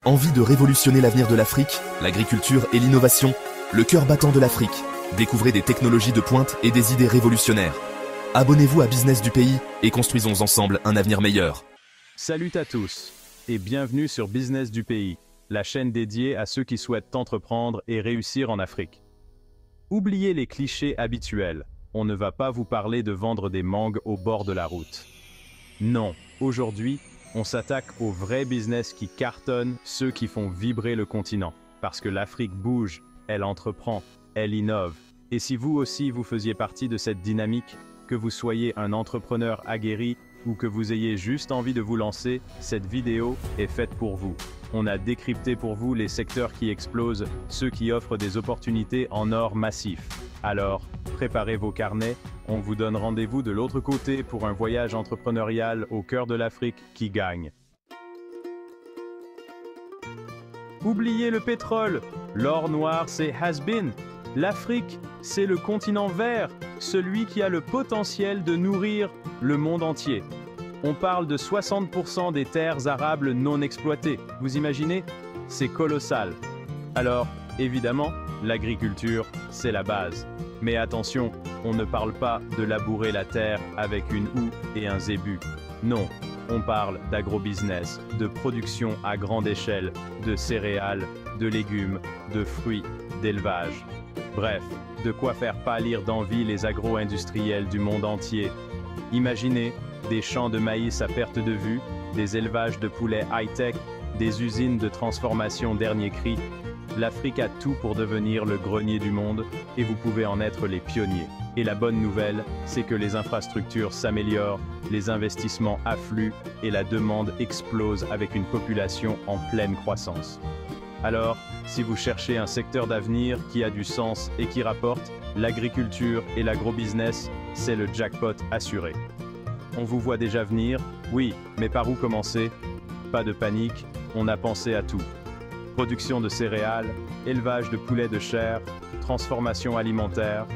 Envie de révolutionner l'avenir de l'Afrique, l'agriculture et l'innovation, le cœur battant de l'Afrique. Découvrez des technologies de pointe et des idées révolutionnaires. Abonnez-vous à Business du pays et construisons ensemble un avenir meilleur. Salut à tous et bienvenue sur Business du pays, la chaîne dédiée à ceux qui souhaitent entreprendre et réussir en Afrique. Oubliez les clichés habituels, on ne va pas vous parler de vendre des mangues au bord de la route. Non, aujourd'hui, on s'attaque aux vrais business qui cartonnent, ceux qui font vibrer le continent. Parce que l'Afrique bouge, elle entreprend, elle innove. Et si vous aussi vous faisiez partie de cette dynamique, que vous soyez un entrepreneur aguerri ou que vous ayez juste envie de vous lancer, cette vidéo est faite pour vous. On a décrypté pour vous les secteurs qui explosent, ceux qui offrent des opportunités en or massif. Alors, préparez vos carnets, on vous donne rendez-vous de l'autre côté pour un voyage entrepreneurial au cœur de l'Afrique qui gagne. Oubliez le pétrole, l'or noir c'est has-been. L'Afrique, c'est le continent vert, celui qui a le potentiel de nourrir le monde entier. On parle de 60% des terres arables non exploitées. Vous imaginez? C'est colossal. Alors, évidemment, l'agriculture, c'est la base. Mais attention, on ne parle pas de labourer la terre avec une houe et un zébu. Non, on parle d'agrobusiness, de production à grande échelle, de céréales, de légumes, de fruits, d'élevage. Bref, de quoi faire pâlir d'envie les agro-industriels du monde entier. Imaginez des champs de maïs à perte de vue, des élevages de poulets high-tech, des usines de transformation dernier cri. L'Afrique a tout pour devenir le grenier du monde et vous pouvez en être les pionniers. Et la bonne nouvelle, c'est que les infrastructures s'améliorent, les investissements affluent et la demande explose avec une population en pleine croissance. Alors, si vous cherchez un secteur d'avenir qui a du sens et qui rapporte, l'agriculture et l'agrobusiness, c'est le jackpot assuré. On vous voit déjà venir? Oui, mais par où commencer? Pas de panique, on a pensé à tout. Production de céréales, élevage de poulets de chair, transformation alimentaire.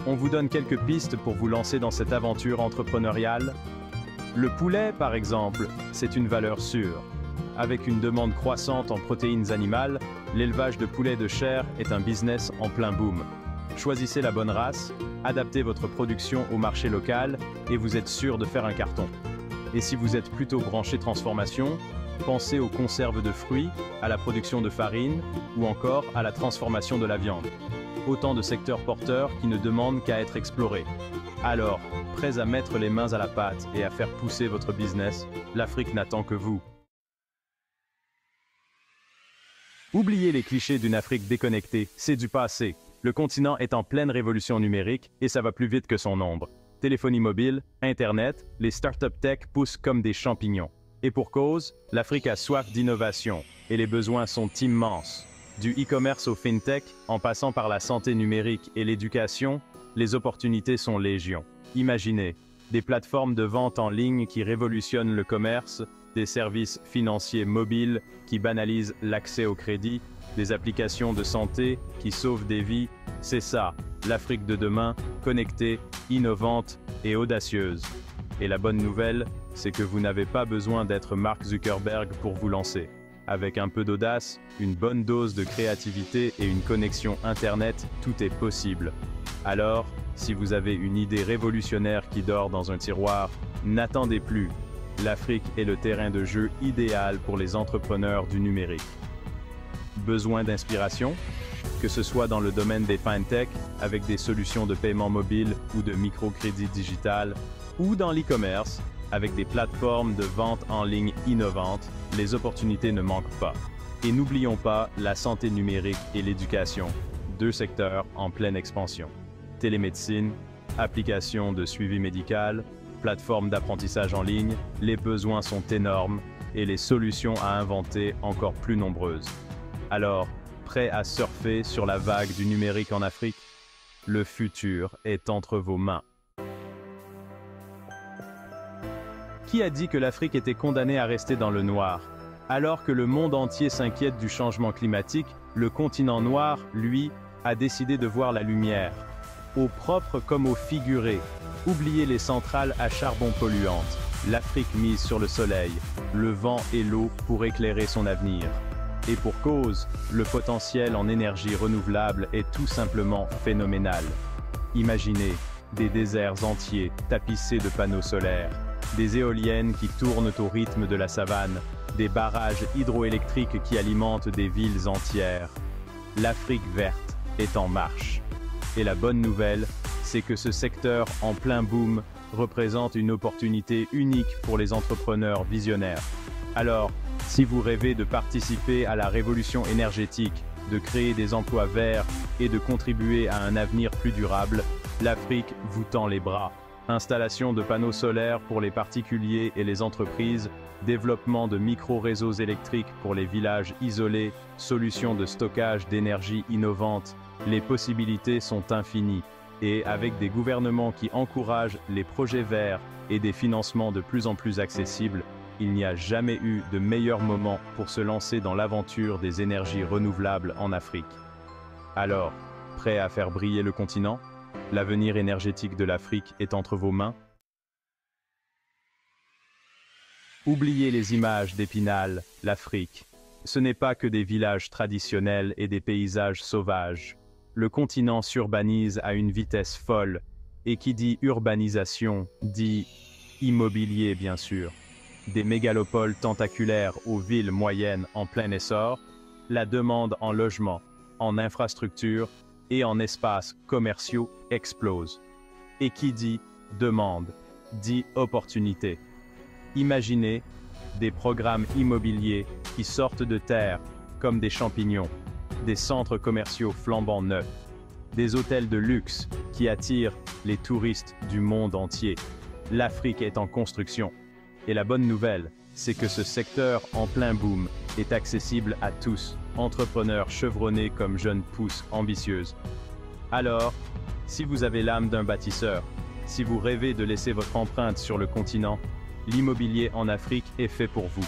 On vous donne quelques pistes pour vous lancer dans cette aventure entrepreneuriale. Le poulet, par exemple, c'est une valeur sûre. Avec une demande croissante en protéines animales, l'élevage de poulets de chair est un business en plein boom. Choisissez la bonne race, adaptez votre production au marché local et vous êtes sûr de faire un carton. Et si vous êtes plutôt branché transformation, pensez aux conserves de fruits, à la production de farine ou encore à la transformation de la viande. Autant de secteurs porteurs qui ne demandent qu'à être explorés. Alors, prêts à mettre les mains à la pâte et à faire pousser votre business, l'Afrique n'attend que vous. Oubliez les clichés d'une Afrique déconnectée, c'est du passé. Le continent est en pleine révolution numérique et ça va plus vite que son ombre. Téléphonie mobile, Internet, les startups tech poussent comme des champignons. Et pour cause, l'Afrique a soif d'innovation et les besoins sont immenses. Du e-commerce au fintech, en passant par la santé numérique et l'éducation, les opportunités sont légion. Imaginez, des plateformes de vente en ligne qui révolutionnent le commerce, des services financiers mobiles qui banalisent l'accès au crédit, des applications de santé qui sauvent des vies. C'est ça, l'Afrique de demain, connectée, innovante et audacieuse. Et la bonne nouvelle, c'est que vous n'avez pas besoin d'être Mark Zuckerberg pour vous lancer. Avec un peu d'audace, une bonne dose de créativité et une connexion Internet, tout est possible. Alors, si vous avez une idée révolutionnaire qui dort dans un tiroir, n'attendez plus. L'Afrique est le terrain de jeu idéal pour les entrepreneurs du numérique. Besoin d'inspiration? Que ce soit dans le domaine des fintech, avec des solutions de paiement mobile ou de microcrédit digital, ou dans l'e-commerce, avec des plateformes de vente en ligne innovantes, les opportunités ne manquent pas. Et n'oublions pas la santé numérique et l'éducation, deux secteurs en pleine expansion. Télémédecine, applications de suivi médical, plateformes d'apprentissage en ligne, les besoins sont énormes et les solutions à inventer encore plus nombreuses. Alors, prêt à surfer sur la vague du numérique en Afrique? Le futur est entre vos mains. Qui a dit que l'Afrique était condamnée à rester dans le noir? Alors que le monde entier s'inquiète du changement climatique, le continent noir, lui, a décidé de voir la lumière. Au propre comme au figuré, oubliez les centrales à charbon polluantes. L'Afrique mise sur le soleil, le vent et l'eau pour éclairer son avenir. Et pour cause, le potentiel en énergie renouvelable est tout simplement phénoménal. Imaginez des déserts entiers tapissés de panneaux solaires, des éoliennes qui tournent au rythme de la savane, des barrages hydroélectriques qui alimentent des villes entières. L'Afrique verte est en marche. Et la bonne nouvelle, c'est que ce secteur en plein boom représente une opportunité unique pour les entrepreneurs visionnaires. Alors, si vous rêvez de participer à la révolution énergétique, de créer des emplois verts et de contribuer à un avenir plus durable, l'Afrique vous tend les bras. Installation de panneaux solaires pour les particuliers et les entreprises, développement de micro-réseaux électriques pour les villages isolés, solutions de stockage d'énergie innovantes, les possibilités sont infinies. Et avec des gouvernements qui encouragent les projets verts et des financements de plus en plus accessibles, il n'y a jamais eu de meilleur moment pour se lancer dans l'aventure des énergies renouvelables en Afrique. Alors, prêt à faire briller le continent? L'avenir énergétique de l'Afrique est entre vos mains? Oubliez les images d'Épinal, l'Afrique. Ce n'est pas que des villages traditionnels et des paysages sauvages. Le continent s'urbanise à une vitesse folle, et qui dit urbanisation, dit immobilier bien sûr. Des mégalopoles tentaculaires aux villes moyennes en plein essor, la demande en logements, en infrastructures et en espaces commerciaux explose. Et qui dit demande, dit opportunité. Imaginez des programmes immobiliers qui sortent de terre comme des champignons, des centres commerciaux flambant neufs, des hôtels de luxe qui attirent les touristes du monde entier. L'Afrique est en construction. Et la bonne nouvelle, c'est que ce secteur en plein boom est accessible à tous, entrepreneurs chevronnés comme jeunes pousses ambitieuses. Alors, si vous avez l'âme d'un bâtisseur, si vous rêvez de laisser votre empreinte sur le continent, l'immobilier en Afrique est fait pour vous.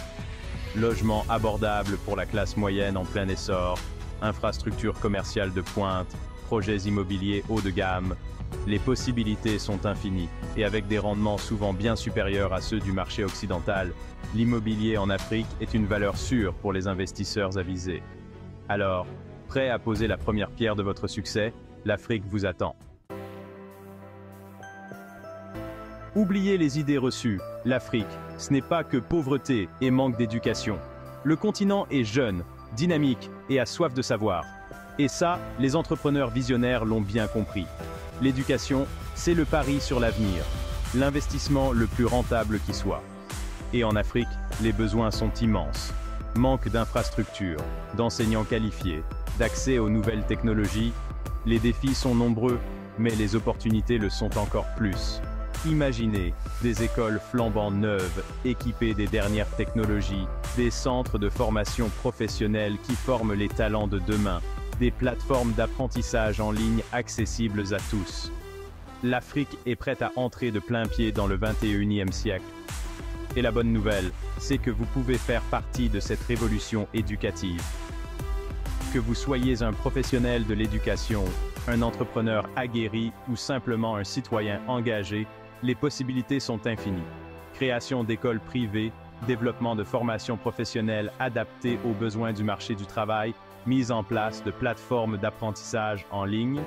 Logements abordables pour la classe moyenne en plein essor, infrastructures commerciales de pointe, projets immobiliers haut de gamme. Les possibilités sont infinies, et avec des rendements souvent bien supérieurs à ceux du marché occidental, l'immobilier en Afrique est une valeur sûre pour les investisseurs avisés. Alors, prêt à poser la première pierre de votre succès, l'Afrique vous attend. Oubliez les idées reçues, l'Afrique, ce n'est pas que pauvreté et manque d'éducation. Le continent est jeune, dynamique et a soif de savoir. Et ça, les entrepreneurs visionnaires l'ont bien compris. L'éducation, c'est le pari sur l'avenir, l'investissement le plus rentable qui soit. Et en Afrique, les besoins sont immenses. Manque d'infrastructures, d'enseignants qualifiés, d'accès aux nouvelles technologies. Les défis sont nombreux, mais les opportunités le sont encore plus. Imaginez des écoles flambant neuves, équipées des dernières technologies, des centres de formation professionnelle qui forment les talents de demain, des plateformes d'apprentissage en ligne accessibles à tous. L'Afrique est prête à entrer de plein pied dans le 21e siècle. Et la bonne nouvelle, c'est que vous pouvez faire partie de cette révolution éducative. Que vous soyez un professionnel de l'éducation, un entrepreneur aguerri ou simplement un citoyen engagé, les possibilités sont infinies. Création d'écoles privées, développement de formations professionnelles adaptées aux besoins du marché du travail, mise en place de plateformes d'apprentissage en ligne.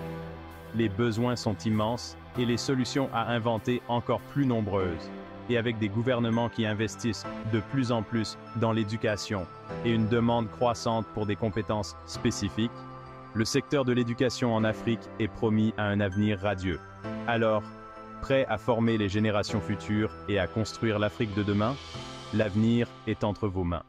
Les besoins sont immenses et les solutions à inventer encore plus nombreuses. Et avec des gouvernements qui investissent de plus en plus dans l'éducation et une demande croissante pour des compétences spécifiques, le secteur de l'éducation en Afrique est promis à un avenir radieux. Alors, prêt à former les générations futures et à construire l'Afrique de demain? L'avenir est entre vos mains.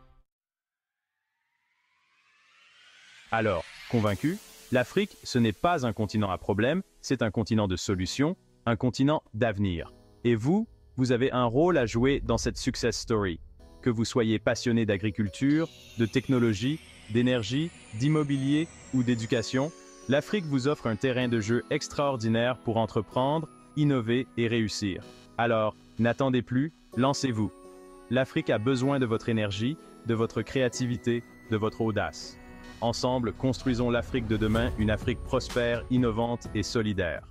Alors, convaincu? L'Afrique, ce n'est pas un continent à problème, c'est un continent de solutions, un continent d'avenir. Et vous avez un rôle à jouer dans cette success story. Que vous soyez passionné d'agriculture, de technologie, d'énergie, d'immobilier ou d'éducation, l'Afrique vous offre un terrain de jeu extraordinaire pour entreprendre, innover et réussir. Alors, n'attendez plus, lancez-vous. L'Afrique a besoin de votre énergie, de votre créativité, de votre audace. Ensemble, construisons l'Afrique de demain, une Afrique prospère, innovante et solidaire.